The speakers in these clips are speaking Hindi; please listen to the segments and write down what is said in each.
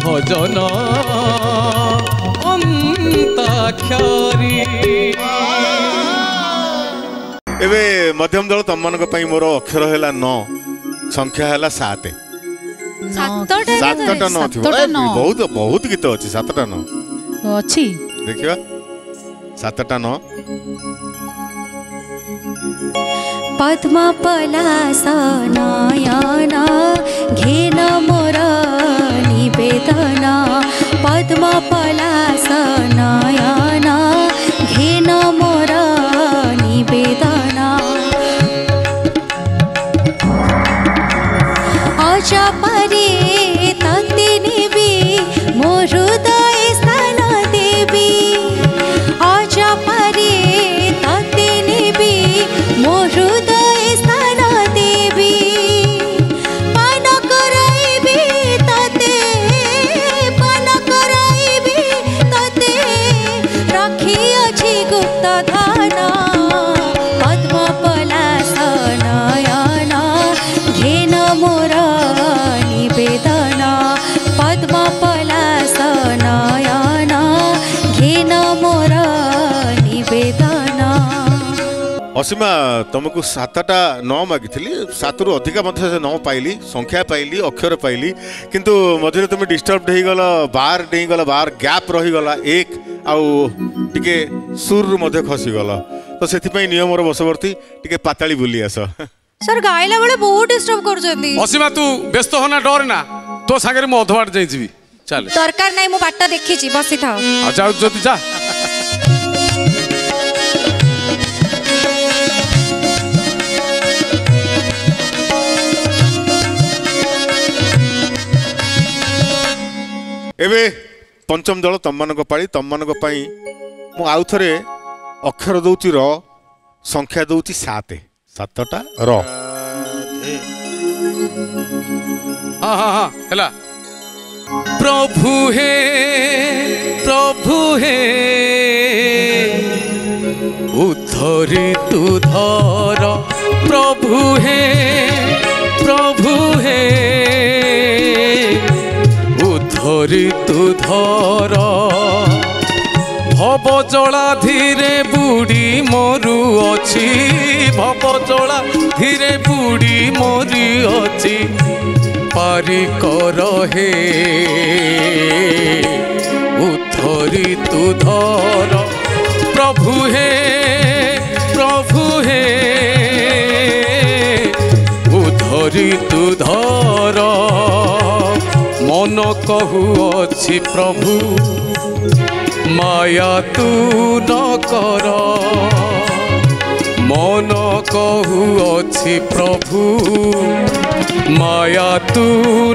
भजन अंताक्षरी। एबे मध्यम दल तुम मान मोर अक्षर है 9 संख्या है 7 7टा 9 थी बहुत बहुत गीत अच्छी 7टा 9 अच्छी देखिए 7टा 9 पद्म पलास नयन घेन मोर निवेदन पद्म पलास नयन घेन मोर निवेदन अजपरे तते नेबी मो हृदय स्थान देवी अजपरे तते नेबी मो हृदय स्थान देवी पान कराइबी तते रखी अछि गुप्त धन पद्म पलास नयन घेन मोर निवेदन पद्म पलास नयन घेन मोर निवेदन। असीमा तुमको 7टा 9 मागी 7 रु अधिका 9 पाइली संख्या पाइली अक्षर पाइली किंतु मझे तुम डिस्टर्ब हो गल बार डेई गल बार गैप रही गला एक आउ टिके सुर मध्य खसी गल तो से नियम बसवर्ती टिके पाताली बुली आस सर गाइला बेले बहुत डिस्टर्ब कर जंदी। असीमा तू व्यस्त होना डर ना तो सागर मु अधवाट जाई जीवी चल दरकार नहीं मु बाटा देखि छी बसी था आ जा जति जा एबे पंचम दल तुम मान पाली तुम मान मु आउ थे अक्षर दौची र संख्या दौची 7टा र हाँ हाँ हाँ हेला प्रभु हे उद्धरी तू धर प्रभु हे उद्धरी तू धर भव जला धीरे बुड़ी मरु अछि भव जला धीरे बुड़ी मरी अछि पारी कर हे उद्धरी तू धर प्रभु हे उद्धरी तू धर मन कहु अछि प्रभु माया तू न कर मन कहु अछि प्रभु माया तू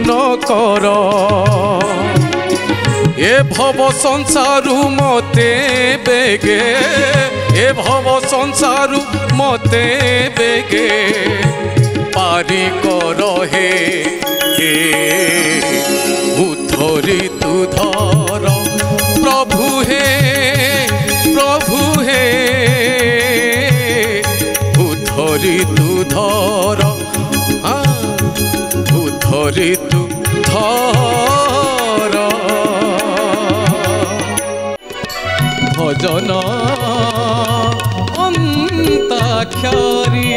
न कर ए भव संसारु मते बेगे ए भव संसारु मते बेगे पारी कर हे उद्धरी तू धर प्रभु हे उद्धरी तू धर उद्धरी तू धर भजन अंताक्षरी।